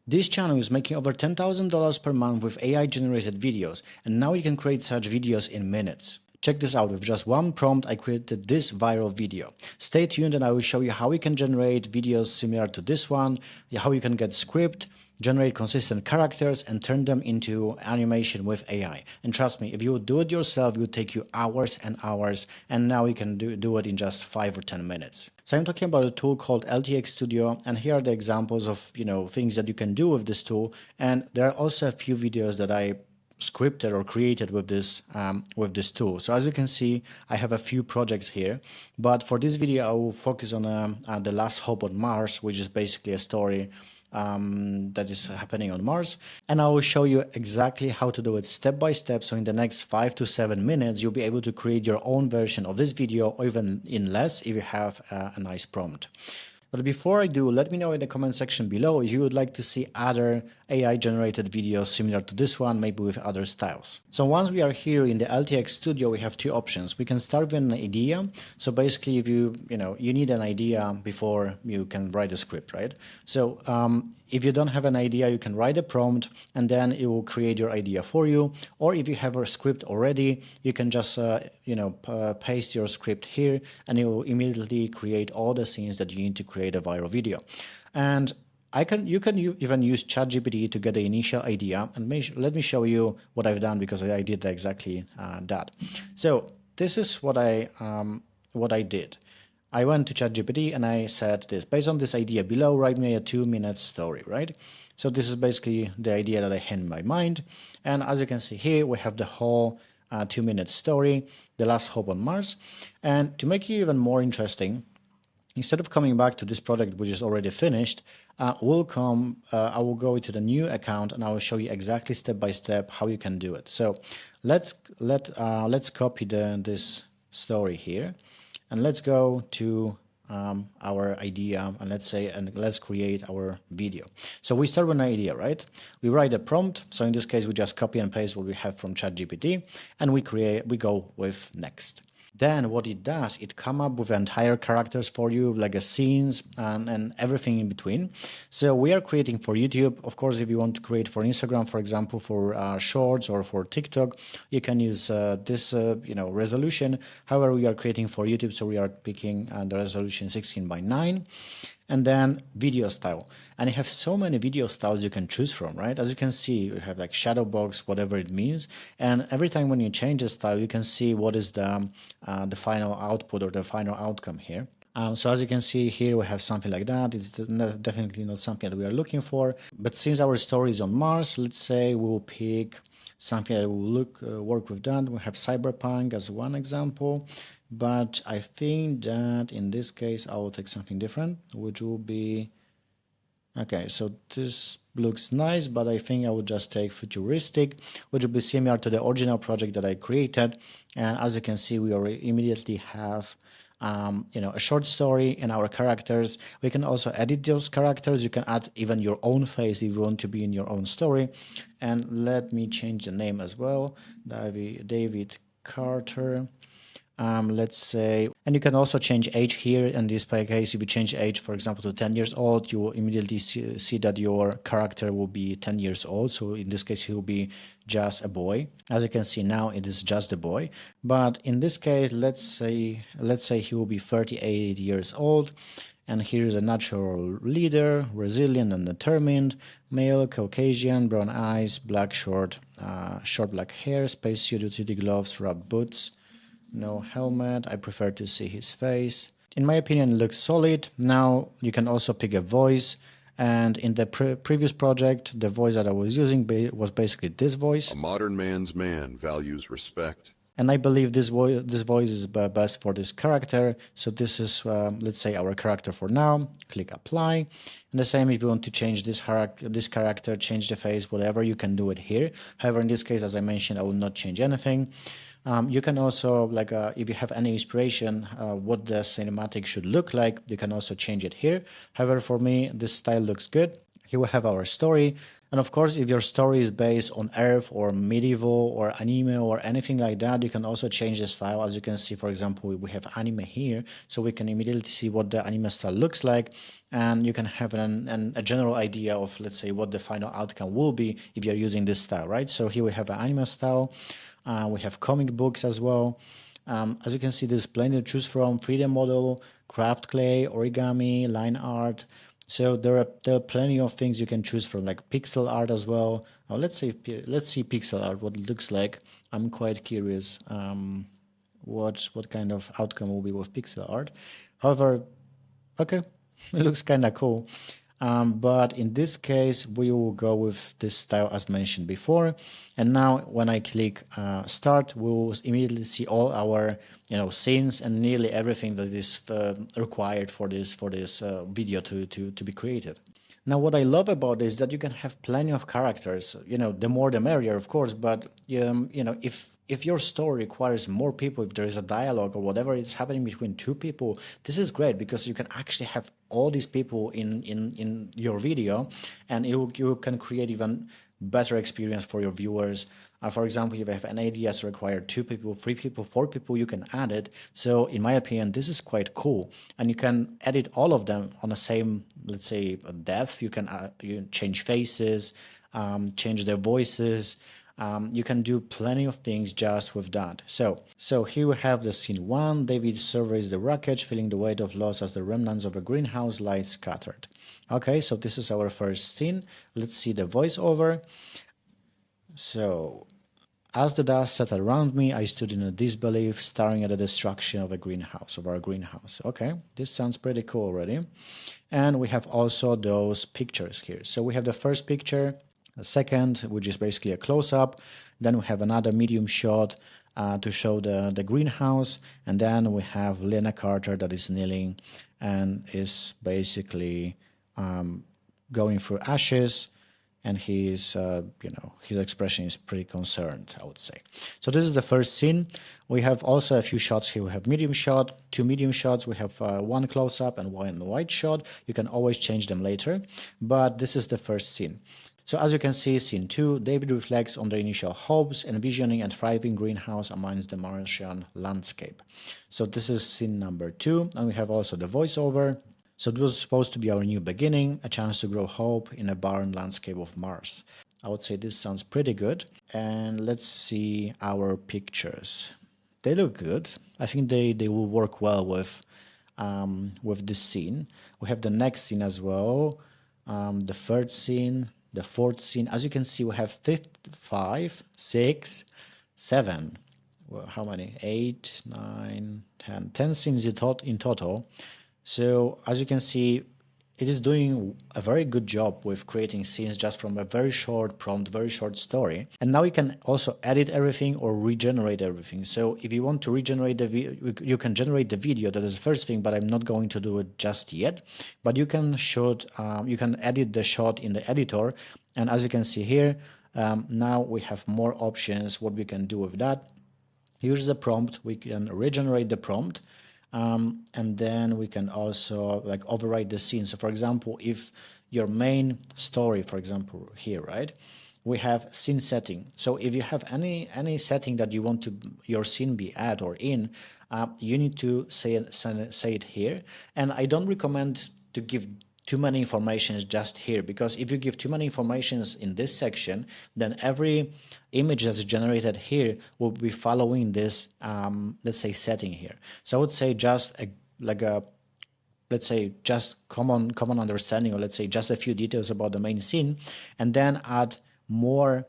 This channel is making over $10,000 per month with AI generated videos, and now you can create such videos in minutes. Check this out, with just one prompt I created this viral video. Stay tuned and I will show you how you can generate videos similar to this one, how you can get script, generate consistent characters and turn them into animation with AI. And trust me, if you would do it yourself, it would take you hours and hours, and now you can do it in just 5 or 10 minutes. So I'm talking about a tool called LTX Studio, and here are the examples of things that you can do with this tool. And there are also a few videos that I scripted or created with this tool. So as you can see, I have a few projects here, but for this video I will focus on the last hope on Mars, which is basically a story that is happening on Mars, and I will show you exactly how to do it step by step. So in the next 5 to 7 minutes you'll be able to create your own version of this video, or even in less if you have a nice prompt. But before I do, let me know in the comment section below if you would like to see other AI generated videos similar to this one, maybe with other styles. So once we are here in the LTX Studio, we have two options. We can start with an idea. So basically, if you need an idea before you can write a script, right? So if you don't have an idea, you can write a prompt and then it will create your idea for you. Or if you have a script already, you can just paste your script here and it will immediately create all the scenes that you need to create a viral video. And you can even use ChatGPT to get the initial idea. And let me show you what I've done, because I did exactly that. So this is what I did. I went to ChatGPT and I said this: based on this idea below, write me a 2-minute story, right? So this is basically the idea that I had in my mind. And as you can see here, we have the whole 2-minute story, the last hope on Mars. And to make it even more interesting, instead of coming back to this project, which is already finished, I will go to the new account and I will show you exactly step by step how you can do it. So let's copy this story here. And let's go to our idea and let's create our video. So we start with an idea, right? We write a prompt. So in this case, we just copy and paste what we have from ChatGPT and we go with next. Then what it does, it come up with entire characters for you, like a scenes and everything in between. So we are creating for YouTube. Of course, if you want to create for Instagram, for example, for Shorts or for TikTok, you can use this resolution. However, we are creating for YouTube, so we are picking the resolution 16:9. And then video style, and you have so many video styles you can choose from, right? As you can see, you have like shadow box, whatever it means, and every time when you change the style, you can see what is the final output or the final outcome here. So as you can see here, we have something like that. It's definitely not something that we are looking for, but since our story is on Mars, let's say we'll pick something that will work with that. We have cyberpunk as one example. But I think that in this case, I will take something different, which will be, okay, so this looks nice, but I think I would just take futuristic, which will be similar to the original project that I created. And as you can see, we already immediately have a short story and our characters. We can also edit those characters. You can add even your own face if you want to be in your own story. And let me change the name as well, David Carter. Let's say, and you can also change age here. In this case, if you change age, for example, to 10 years old, you will immediately see that your character will be 10 years old. So in this case, he will be just a boy. As you can see now, it is just a boy. But in this case, let's say he will be 38 years old. And here is a natural leader, resilient and determined, male, Caucasian, brown eyes, black short black hair, spacesuit, utility gloves, wrapped boots. No helmet. I prefer to see his face. In my opinion, it looks solid. Now you can also pick a voice. And in the previous project, the voice that I was using was basically this voice. A modern man's man values respect. And I believe this voice is best for this character. So this is, let's say, our character for now. Click apply. And the same if you want to change this character, change the face, whatever, you can do it here. However, in this case, as I mentioned, I will not change anything. You can also, if you have any inspiration, what the cinematic should look like, you can also change it here. However, for me, this style looks good. Here we have our story. And of course, if your story is based on Earth or medieval or anime or anything like that, you can also change the style. As you can see, for example, we have anime here, so we can immediately see what the anime style looks like. And you can have a general idea of, let's say, what the final outcome will be if you're using this style, right? So here we have an anime style. We have comic books as well. As you can see, there's plenty to choose from: 3D model, craft clay, origami, line art. So there are plenty of things you can choose from, like pixel art as well. Now let's see pixel art, what it looks like. I'm quite curious what kind of outcome will be with pixel art. However, okay, it looks kind of cool. But in this case, we will go with this style as mentioned before. And now when I click start, we will immediately see all our scenes and nearly everything that is required for this video to be created. Now, what I love about this is that you can have plenty of characters. The more the merrier, of course. But if your story requires more people, if there is a dialogue or whatever is happening between two people, this is great because you can actually have all these people in your video, and you can create even better experience for your viewers. For example, if you have an ADS require 2 people, 3 people, 4 people, you can add it. So in my opinion, this is quite cool. And you can edit all of them on the same, let's say, depth. You can change faces, change their voices. You can do plenty of things just with that. So here we have the scene 1. David surveys the wreckage, feeling the weight of loss as the remnants of a greenhouse lie scattered. Okay, so this is our first scene. Let's see the voiceover. So, as the dust settled around me, I stood in a disbelief, staring at the destruction of our greenhouse. Okay, this sounds pretty cool already. And we have also those pictures here. So we have the first picture, the second, which is basically a close-up. Then we have another medium shot to show the greenhouse. And then we have Lena Carter that is kneeling and is basically going through ashes. And his expression is pretty concerned, I would say. So this is the first scene. We have also a few shots here. We have medium shot, 2 medium shots. We have 1 close-up and 1 wide shot. You can always change them later, but this is the first scene. So as you can see, scene 2, David reflects on their initial hopes, envisioning a thriving greenhouse amongst the Martian landscape. So this is scene number 2, and we have also the voiceover. So it was supposed to be our new beginning, a chance to grow hope in a barren landscape of Mars. I would say this sounds pretty good. And let's see our pictures. They look good. I think they will work well with this scene. We have the next scene as well, the third scene, the fourth scene. As you can see, we have 5, 6, 7. Well, how many? 8, 9, 10. 10 scenes in total. So as you can see, it is doing a very good job with creating scenes just from a very short prompt, very short story. And now you can also edit everything or regenerate everything. So if you want to regenerate the video, you can generate the video. That is the first thing, but I'm not going to do it just yet. But you can you can edit the shot in the editor. And as you can see here, now we have more options what we can do with that. Here's the prompt. We can regenerate the prompt. And then we can also like override the scene. So for example, if your main story, for example, here, right, we have scene setting. So if you have any setting that you want to your scene be at or in, you need to say it here. And I don't recommend to give too many informations just here, because if you give too many informations in this section, then every image that's generated here will be following this, let's say, setting here. So I would say just let's say just common understanding, or let's say just a few details about the main scene, and then add more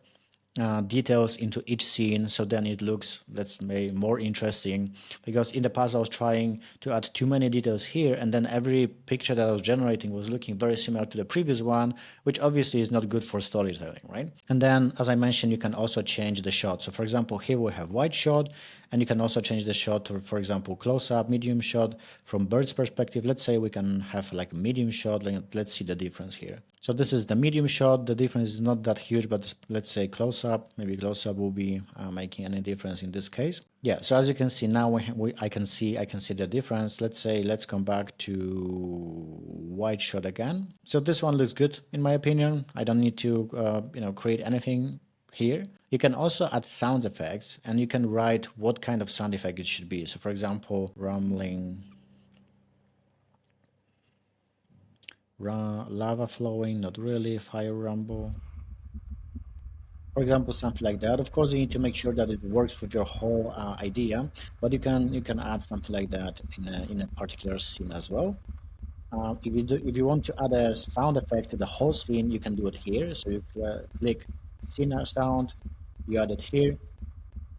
details into each scene, so then it looks, let's say, more interesting. Because in the past I was trying to add too many details here, and then every picture that I was generating was looking very similar to the previous one, which obviously is not good for storytelling, right? And then, as I mentioned, you can also change the shot. So for example, here we have wide shot, And you can also change the shot to, for example, close up, medium shot. From bird's perspective, let's say we can have like a medium shot. Let's see the difference here. So this is the medium shot. The difference is not that huge, but let's say close up. Maybe close up will be making any difference in this case. Yeah. So as you can see now, I can see the difference. Let's come back to wide shot again. So this one looks good in my opinion. I don't need to create anything here. You can also add sound effects, and you can write what kind of sound effect it should be. So for example, rumbling, lava flowing, not really, fire rumble. For example, something like that. Of course, you need to make sure that it works with your whole idea, but you can add something like that in a particular scene as well. If you want to add a sound effect to the whole scene, you can do it here. So you click scene sound, you add it here,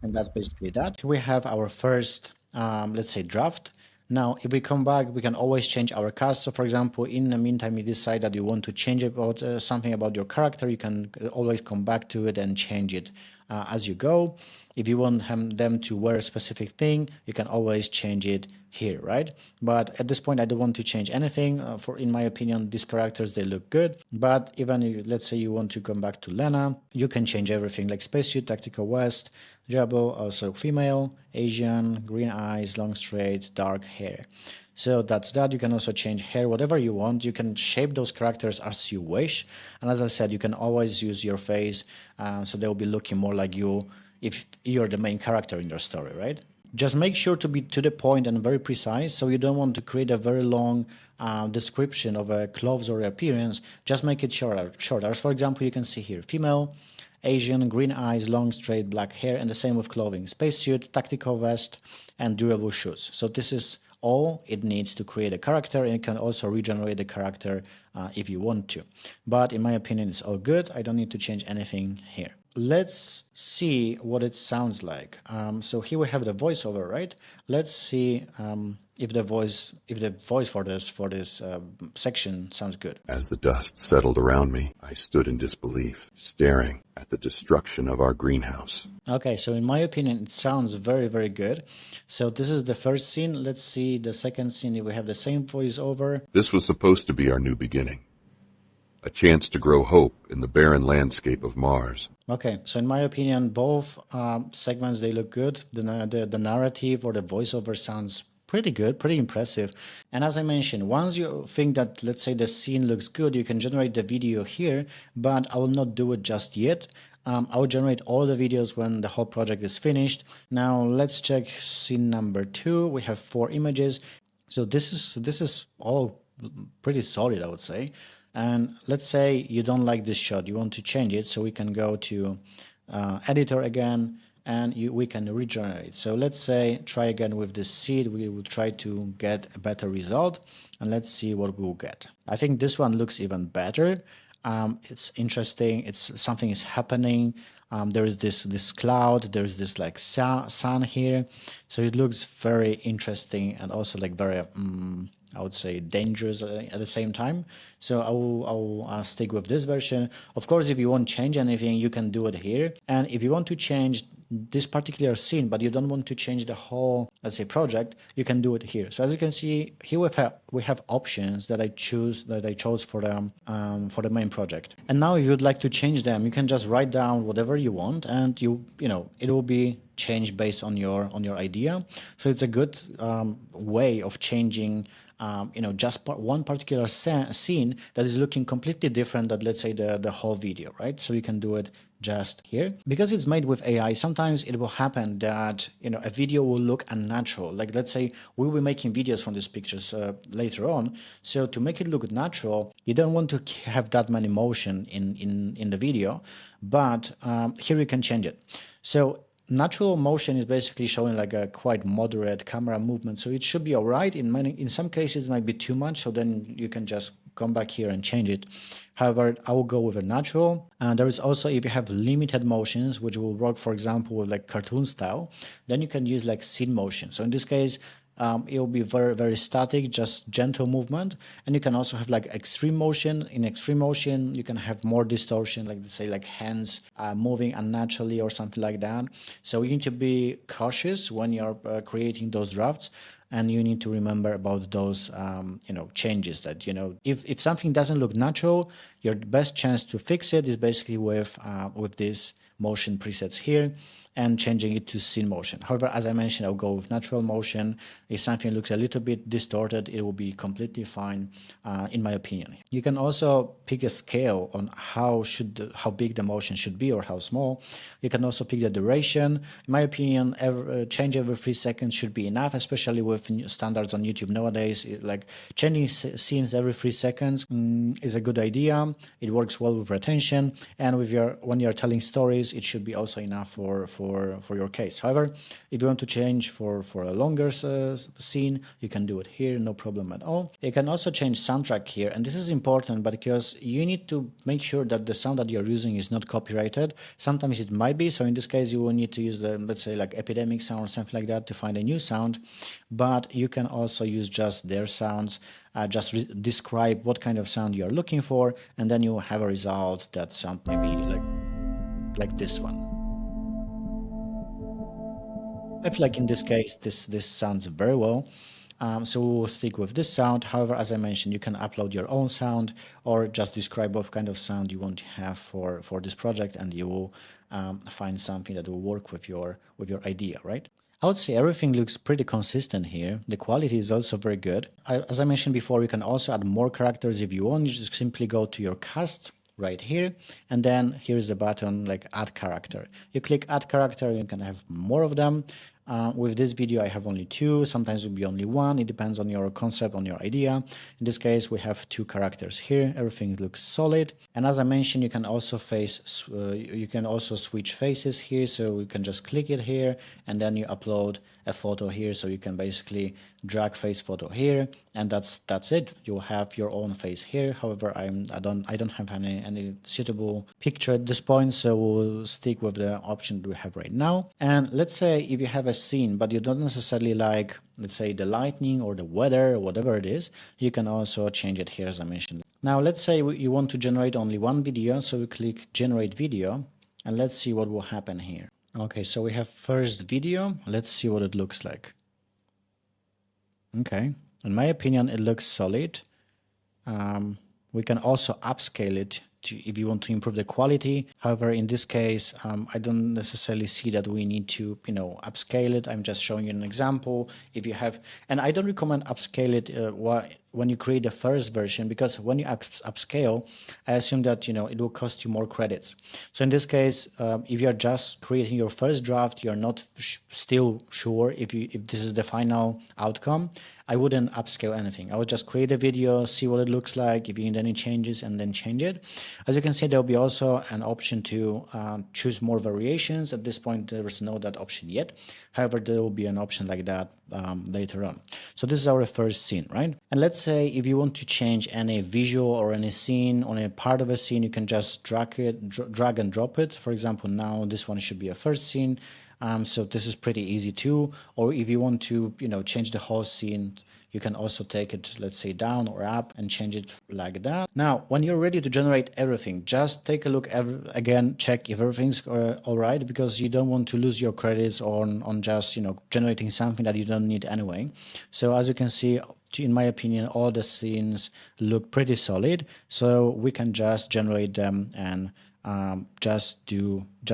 and that's basically that. We have our first, let's say, draft. Now, if we come back, we can always change our cast. So, for example, in the meantime, you decide that you want to change about something about your character, you can always come back to it and change it as you go. If you want them to wear a specific thing, you can always change it here, right? But at this point, I don't want to change anything. In my opinion, these characters, they look good. But even if, let's say you want to come back to Lena, you can change everything like spacesuit, tactical vest, durable, also female, Asian, green eyes, long straight, dark hair. So that's that. You can also change hair, whatever you want. You can shape those characters as you wish. And as I said, you can always use your face, so they'll be looking more like you if you're the main character in your story, right? Just make sure to be to the point and very precise. So you don't want to create a very long description of a clothes or appearance. Just make it shorter. As for example, you can see here, female, Asian, green eyes, long straight black hair, and the same with clothing, spacesuit, tactical vest, and durable shoes. So this is all it needs to create a character, and it can also regenerate the character if you want to. But in my opinion, it's all good. I don't need to change anything here. Let's see what it sounds like. So here we have the voiceover, right? Let's see if the voice for this section sounds good. As the dust settled around me, I stood in disbelief, staring at the destruction of our greenhouse. Okay, so in my opinion, it sounds very, very good. So this is the first scene. Let's see the second scene. If we have the same voiceover. This was supposed to be our new beginning. A chance to grow hope in the barren landscape of Mars. Okay, so in my opinion, both segments, they look good. The narrative or the voiceover sounds pretty good, pretty impressive. And as I mentioned, once you think that, let's say, the scene looks good, you can generate the video here, but I will not do it just yet. I will generate all the videos when the whole project is finished. Now let's check scene number 2. We have 4 images. So this is all pretty solid, I would say. And let's say you don't like this shot, you want to change it, so we can go to editor again, and we can regenerate. So let's say try again with this seed. We will try to get a better result, and let's see what we'll get. I think this one looks even better. It's interesting. It's something is happening. There is this cloud. There's this like sun here, so it looks very interesting and also like very I would say dangerous at the same time. So I will stick with this version. Of course, if you want to change anything, you can do it here. And if you want to change this particular scene, but you don't want to change the whole, let's say, project, you can do it here. So as you can see, here we have options that I chose for the main project. And now if you'd like to change them, you can just write down whatever you want, and it will be changed based on your idea. So it's a good way of changing just one particular scene that is looking completely different than, let's say, the whole video, right? So you can do it just here. Because it's made with AI, sometimes it will happen that, a video will look unnatural. Like, let's say we'll be making videos from these pictures later on. So to make it look natural, you don't want to have that many motion in the video, but here you can change it. So natural motion is basically showing like a quite moderate camera movement, so it should be all right. In some cases it might be too much, so then you can just come back here and change it. However, I will go with a natural. And there is also, if you have limited motions, which will work, for example, with like cartoon style, then you can use like scene motion. So in this case, it will be very, very static, just gentle movement. And you can also have like extreme motion. In extreme motion, you can have more distortion, like say like hands moving unnaturally or something like that. So you need to be cautious when you're creating those drafts. And you need to remember about those, changes that, if something doesn't look natural, your best chance to fix it is basically with these motion presets here and changing it to scene motion. However, as I mentioned, I'll go with natural motion. If something looks a little bit distorted, it will be completely fine, in my opinion. You can also pick a scale on how big the motion should be or how small. You can also pick the duration. In my opinion, change every 3 seconds should be enough, especially with new standards on YouTube nowadays. Like changing scenes every 3 seconds is a good idea. It works well with retention, and when you're telling stories, it should be also enough for your case. However, if you want to change for a longer scene, you can do it here, no problem at all. You can also change soundtrack here, and this is important because you need to make sure that the sound that you're using is not copyrighted. Sometimes it might be, so in this case you will need to use the, let's say, like epidemic sound or something like that to find a new sound, but you can also use just their sounds. Just describe what kind of sound you're looking for, and then you will have a result that sound maybe like this one. I feel like in this case, this sounds very well. So we'll stick with this sound. However, as I mentioned, you can upload your own sound or just describe what kind of sound you want to have for this project, and you will find something that will work with your idea, right? I would say everything looks pretty consistent here. The quality is also very good. As I mentioned before, you can also add more characters if you want. You just simply go to your cast right here, and then here's the button like add character. You click add character, you can have more of them. With this video, I have only 2. Sometimes it will be only 1. It depends on your concept, on your idea. In this case, we have 2 characters here. Everything looks solid. And as I mentioned, you can also switch faces here. So you can just click it here, and then you upload a photo here. So you can basically drag face photo here, and that's it. You'll have your own face here. However, I don't have any suitable picture at this point, so we'll stick with the option we have right now. And let's say if you have a scene, but you don't necessarily like, let's say, the lightning or the weather or whatever it is, you can also change it here, as I mentioned. Now, let's say you want to generate only one video, so we click generate video, and let's see what will happen here. Okay, so we have first video. Let's see what it looks like. Okay, in my opinion, it looks solid. We can also upscale it if you want to improve the quality. However, in this case, I don't necessarily see that we need to, upscale it. I'm just showing you an example. If you have, and I don't recommend upscale it when you create the first version, because when you upscale, I assume that, it will cost you more credits. So in this case, if you're just creating your first draft, you're not still sure if this is the final outcome, I wouldn't upscale anything. I would just create a video, see what it looks like, if you need any changes, and then change it. As you can see, there'll be also an option to choose more variations. At this point, there is no that option yet. However, there will be an option like that later on. So this is our first scene, right? And let's say if you want to change any visual or any scene on a part of a scene, you can just drag and drop it. For example, now this one should be a first scene. So this is pretty easy too. Or if you want to, change the whole scene, you can also take it, let's say, down or up and change it like that. Now, when you're ready to generate everything, just take a look again, check if everything's all right, because you don't want to lose your credits on just, generating something that you don't need anyway. So as you can see, in my opinion, all the scenes look pretty solid. So we can just generate them and just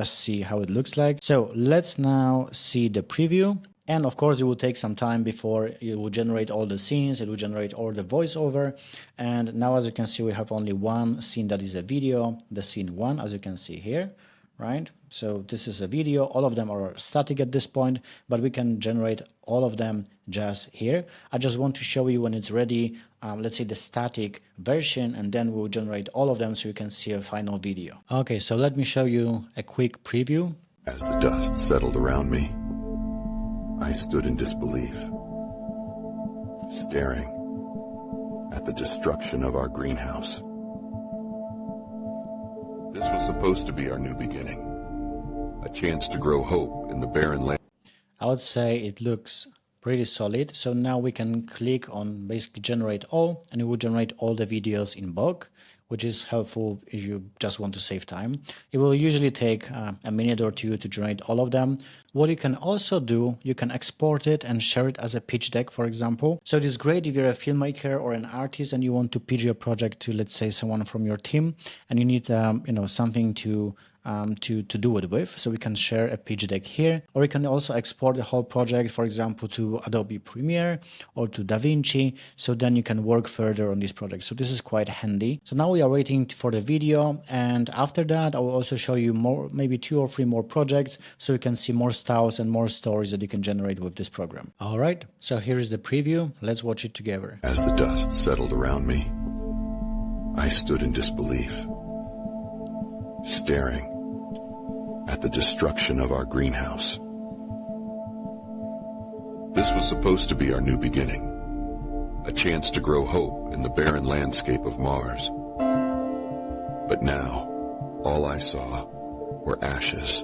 see how it looks like. So let's now see the preview. And of course, it will take some time before it will generate all the scenes. It will generate all the voiceover. And now, as you can see, we have only one scene that is a video, the scene 1, as you can see here, right? So this is a video. All of them are static at this point, but we can generate all of them just here. I just want to show you when it's ready, let's say the static version, and then we'll generate all of them so you can see a final video. Okay, so let me show you a quick preview. As the dust settled around me, I stood in disbelief, staring at the destruction of our greenhouse. This was supposed to be our new beginning, a chance to grow hope in the barren land. I would say it looks Pretty solid. So now we can click on basically generate all, and it will generate all the videos in bulk, which is helpful if you just want to save time. It will usually take a minute or two to generate all of them. What you can also do, you can export it and share it as a pitch deck, for example. So it is great if you're a filmmaker or an artist and you want to pitch your project to, let's say, someone from your team, and you need something to do it with. So we can share a pitch deck here, or we can also export the whole project, for example, to Adobe Premiere or to DaVinci. So then you can work further on this project. So this is quite handy. So now we are waiting for the video. And after that, I will also show you more, maybe 2 or 3 more projects. So you can see more styles and more stories that you can generate with this program. All right. So here is the preview. Let's watch it together. As the dust settled around me, I stood in disbelief, staring at the destruction of our greenhouse. This was supposed to be our new beginning, a chance to grow hope in the barren landscape of Mars. But now, all I saw were ashes.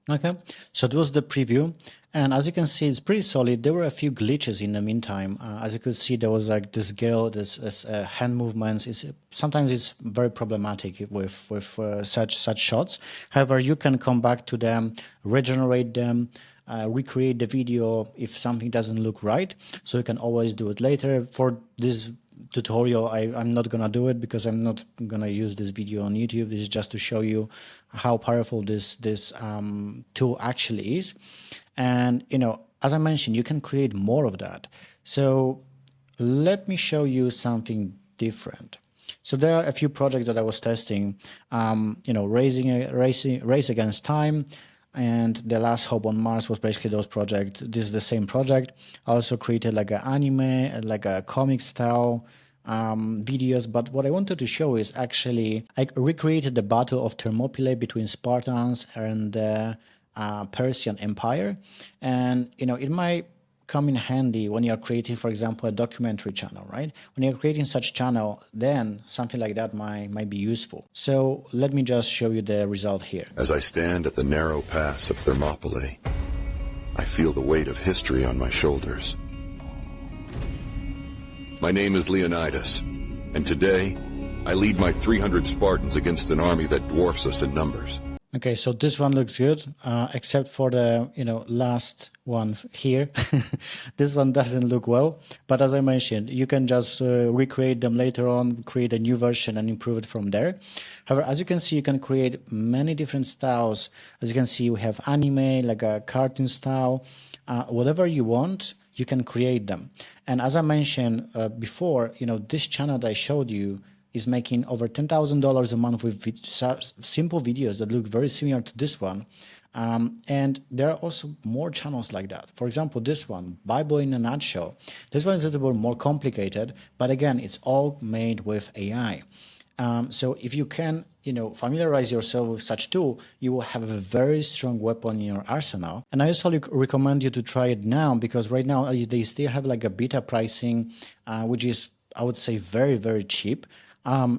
Okay, so that was the preview. And as you can see, it's pretty solid. There were a few glitches in the meantime. As you could see, there was like this girl, this hand movements. Sometimes it's very problematic with such shots. However, you can come back to them, regenerate them, recreate the video if something doesn't look right. So you can always do it later. For this tutorial, I'm not gonna do it because I'm not gonna use this video on YouTube. This is just to show you how powerful this tool actually is. And as I mentioned, you can create more of that. So let me show you something different. So there are a few projects that I was testing. Race Against Time, and The Last Hope on Mars was basically those projects. This is the same project. I also created like an anime, like a comic style videos. But what I wanted to show is actually I recreated the Battle of Thermopylae between Spartans and the Persian Empire. And it might come in handy when you're creating, for example, a documentary channel, right? When you're creating such channel, then something like that might be useful. So let me just show you the result here. As I stand at the narrow pass of Thermopylae, I feel the weight of history on my shoulders. My name is Leonidas, and today I lead my 300 Spartans against an army that dwarfs us in numbers. Okay, so this one looks good, except for the last one here. This one doesn't look well, but as I mentioned, you can just recreate them later on, create a new version and improve it from there. However, as you can see, you can create many different styles. As you can see, we have anime, like a cartoon style, whatever you want, you can create them. And as I mentioned before, this channel that I showed you is making over $10,000 a month with simple videos that look very similar to this one. And there are also more channels like that. For example, this one, Bible in a Nutshell. This one is a little bit more complicated, but again, it's all made with AI. So if you can, familiarize yourself with such tool, you will have a very strong weapon in your arsenal. And I also recommend you to try it now, because right now they still have like a beta pricing, which is, I would say, very, very cheap.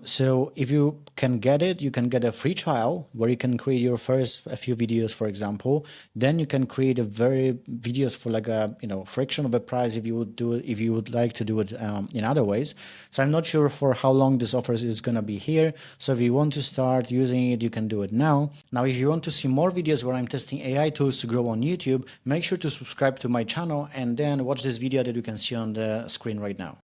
So if you can get it, you can get a free trial where you can create your first a few videos, for example. Then you can create a very videos for like a fraction of the price if you would do it, if you would like to do it in other ways. So I'm not sure for how long this offer is going to be here. So if you want to start using it, you can do it now. Now, if you want to see more videos where I'm testing AI tools to grow on YouTube, make sure to subscribe to my channel and then watch this video that you can see on the screen right now.